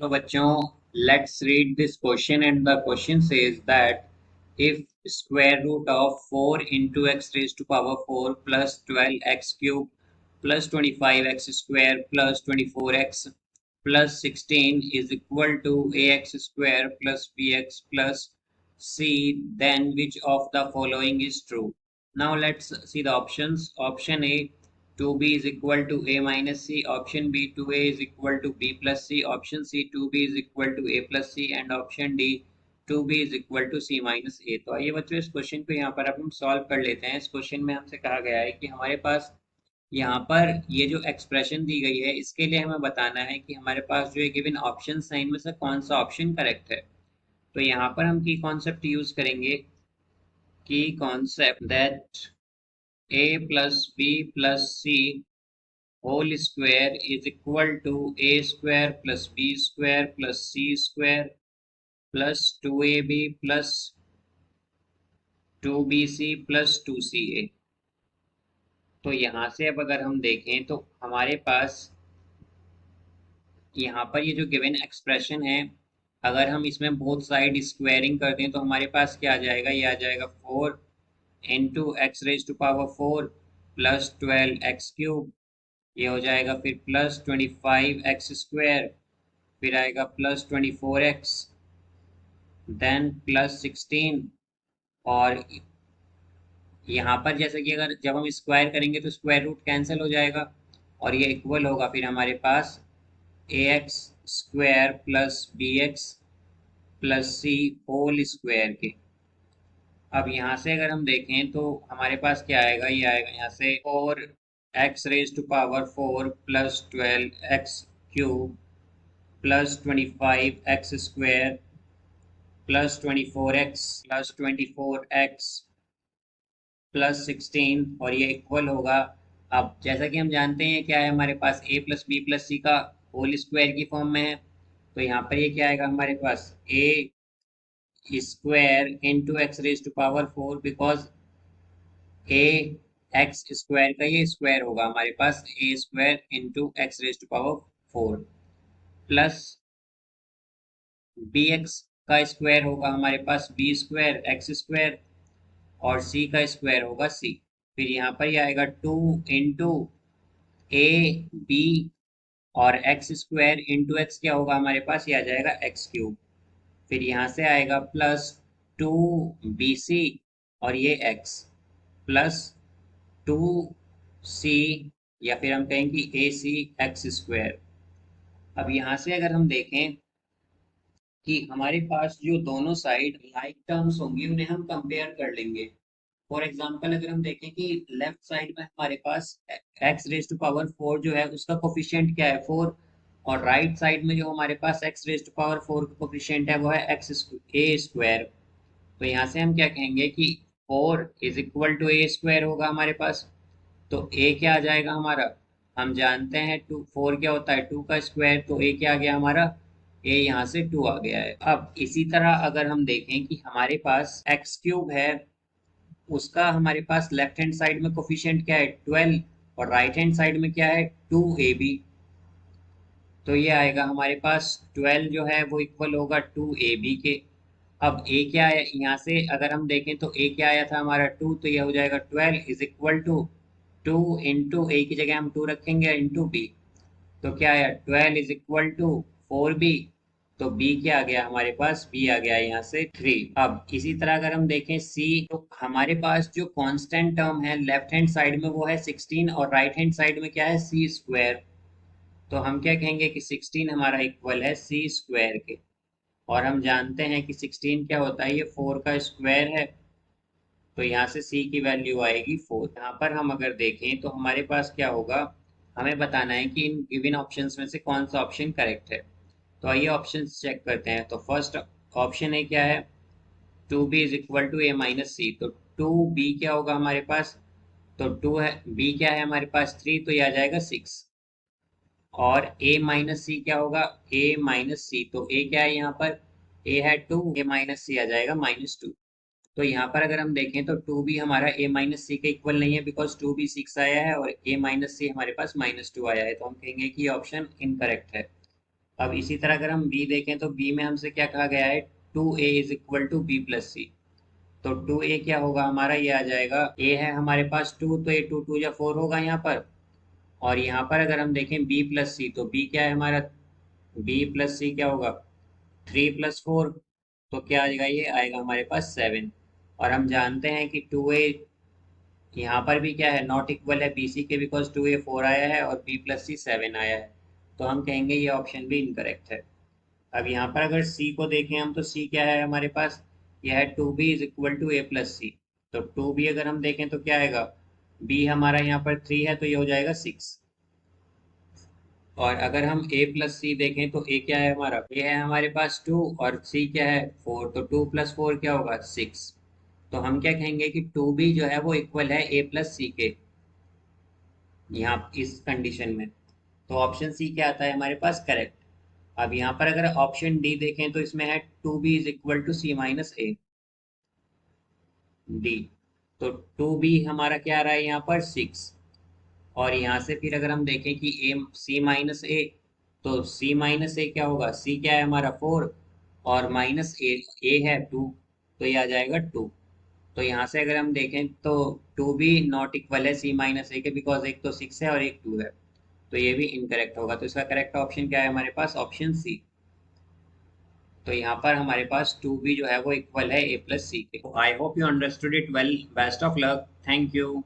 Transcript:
तो बच्चों, let's read this question and the question says that if square root of 4 into x raised to power 4 plus 12x cube plus 25x square plus 24x plus 16 is equal to ax square plus bx plus c, then which of the following is true? Now let's see the options. Option A, 2b is equal to a minus c. Option B, 2a is equal to b plus c. Option C, 2b is equal to a plus c. And option D, 2b is equal to c minus a. तो आइए बच्चों, इस question को यहाँ पर अब हम solve कर लेते हैं। इस क्वेश्चन में हमसे कहा गया है कि हमारे पास यहाँ पर ये जो एक्सप्रेशन दी गई है, इसके लिए हमें बताना है कि हमारे पास जो है गिवन ऑप्शन है, इनमें से कौन सा ऑप्शन करेक्ट है। तो यहाँ पर हम की कॉन्सेप्ट यूज करेंगे, की concept that a plus b plus c whole square is equal to a square plus b square plus c square plus 2ab plus 2bc plus 2ca। तो यहाँ से अब अगर हम देखें तो हमारे पास यहाँ पर ये जो गिवन एक्सप्रेशन है, अगर हम इसमें बोथ साइड स्क्वायरिंग कर दें तो हमारे पास क्या आ जाएगा, ये आ जाएगा 4 into x raise to power 4 plus 12x cube, ये हो जाएगा फिर प्लस 25x स्क्वायर, फिर आएगा प्लस 24x, देन प्लस 16। और यहाँ पर जैसे कि अगर जब हम स्क्वायर करेंगे तो स्क्वायर रूट कैंसिल हो जाएगा और ये इक्वल होगा फिर हमारे पास a x square plus b x plus c whole square के। अब यहाँ से अगर हम देखें तो हमारे पास क्या आएगा, ये आएगा यहाँ से 4x raise to power 4 plus 12x cube plus 25x square plus 24x plus 24x plus 16 और ये इक्वल होगा। अब जैसा कि हम जानते हैं क्या है हमारे पास a प्लस बी प्लस सी का होल स्क्वायर की फॉर्म में है, तो यहाँ पर ये क्या आएगा हमारे पास a square into x raise to power 4, because a x square का ये स्क्वायर होगा हमारे पास a square into x raise to power 4 plus b x का स्क्वायर होगा हमारे पास b स्क्वायर एक्स स्क्वायर और c का स्क्वायर होगा c। फिर यहाँ पर ये आएगा 2 इंटू ए बी और एक्स स्क्वायर इंटू एक्स क्या होगा हमारे पास, ये आ जाएगा एक्स क्यूब। फिर यहाँ से आएगा प्लस 2bc और ये x प्लस 2c या फिर हम कहेंगे ac एक्स स्क्वायर। अब यहाँ से अगर हम देखें कि हमारे पास जो दोनों साइड लाइक टर्म्स होंगी उन्हें हम कंपेयर कर लेंगे। फॉर एग्जाम्पल अगर हम देखें कि लेफ्ट साइड में हमारे पास एक्स रेज टू पावर 4 जो है उसका कोफिशिएंट क्या है 4, और राइट साइड में जो हमारे पास एक्स रेज टू पावर 4 का कोफिशिएंट है वो है एक्स ए स्क्वायर। तो यहाँ से हम क्या कहेंगे कि 4 is equal to a square होगा हमारे पास। तो ए क्या आ जाएगा हमारा, हम जानते हैं 2 4 क्या होता है 2 का स्क्वायर, तो ए क्या आ गया हमारा, ए यहाँ से 2 आ गया है। अब इसी तरह अगर हम देखें कि हमारे पास एक्स क्यूब है, उसका हमारे पास लेफ्ट हैंड साइड में कोफिशिएंट क्या है 12 और राइट हैंड साइड में क्या है 2ab। तो ये आएगा हमारे पास 12 जो है वो इक्वल होगा 2ab के। अब a क्या है, यहाँ से अगर हम देखें तो a क्या आया था हमारा 2, तो ये हो जाएगा 12 इज इक्वल टू 2 इंटू ए की जगह हम 2 रखेंगे इंटू बी, तो क्या आया 12 इज इक्वल टू 4b। तो b क्या आ गया हमारे पास, b आ गया यहाँ से 3। अब इसी तरह अगर हम देखें c, तो हमारे पास जो कांस्टेंट टर्म है लेफ्ट हैंड साइड में वो है 16 और राइट हैंड साइड में क्या है c स्क्वायर। तो हम क्या कहेंगे कि 16 हमारा इक्वल है c स्क्वायर के, और हम जानते हैं कि 16 क्या होता है, ये 4 का स्क्वायर है। तो यहाँ से c की वैल्यू आएगी 4। यहाँ पर हम अगर देखें तो हमारे पास क्या होगा, हमें बताना है कि इन गिवन ऑप्शंस में से कौन सा ऑप्शन करेक्ट है। तो आइए ऑप्शंस चेक करते हैं। तो फर्स्ट ऑप्शन ए क्या है, 2b is equal to a minus c. तो 2b क्या होगा हमारे पास, तो 2 है, b क्या है हमारे पास 3, तो ये आ जाएगा 6। और a माइनस सी क्या होगा, a माइनस सी, तो a क्या है यहाँ पर, a है 2, a माइनस सी आ जाएगा -2। तो यहाँ पर अगर हम देखें तो 2b हमारा a माइनस सी के इक्वल नहीं है, बिकॉज 2b 6 आया है और a माइनस सी हमारे पास -2 आया है, तो हम कहेंगे कि ऑप्शन इनकरेक्ट है। अब इसी तरह अगर हम बी देखें तो बी में हमसे क्या कहा गया है, 2a is equal to b plus c. तो 2a क्या होगा हमारा, ये आ जाएगा, a है हमारे पास 2, तो a 2 2 या 4 होगा यहाँ पर। और यहाँ पर अगर हम देखें b प्लस सी, तो b क्या है हमारा, b प्लस सी क्या होगा, 3 + 4। तो क्या आएगा, ये आएगा हमारे पास 7। और हम जानते हैं कि 2a यहाँ पर भी क्या है, नॉट इक्वल है बी सी के, बिकॉज 2a 4 आया है और b प्लस सी 7 आया है। तो हम कहेंगे ये ऑप्शन भी इनकरेक्ट है। अब यहाँ पर अगर C को देखें हम, तो C क्या है हमारे पास, यह है 2b is equal to a plus c. तो 2b अगर हम देखें तो क्या आएगा, b हमारा यहाँ पर 3 है तो ये हो जाएगा 6। और अगर हम a प्लस सी देखें तो a क्या है हमारा, a है हमारे पास 2 और c क्या है 4, तो 2 + 4 क्या होगा 6। तो हम क्या कहेंगे कि 2b जो है वो इक्वल है a प्लस सी के, यहाँ इस कंडीशन में। तो ऑप्शन सी क्या आता है हमारे पास, करेक्ट। अब यहाँ पर अगर ऑप्शन डी देखें तो इसमें है 2b is equal to c minus a, d. तो 2b हमारा क्या आ रहा है यहाँ पर 6। और यहाँ से फिर अगर हम देखें कि ए सी माइनस ए, तो सी माइनस ए क्या होगा, सी क्या है हमारा 4 और माइनस ए है 2, तो ये आ जाएगा 2। तो यहाँ से अगर हम देखें तो 2b नॉट इक्वल है सी माइनस ए के, बिकॉज एक तो 6 है और एक 2 है। तो ये भी इनकरेक्ट होगा। तो इसका करेक्ट ऑप्शन क्या है हमारे पास, ऑप्शन सी। तो यहाँ पर हमारे पास 2b जो है वो इक्वल है a प्लस सी के। I hope you understood it well. Best of luck. Thank you.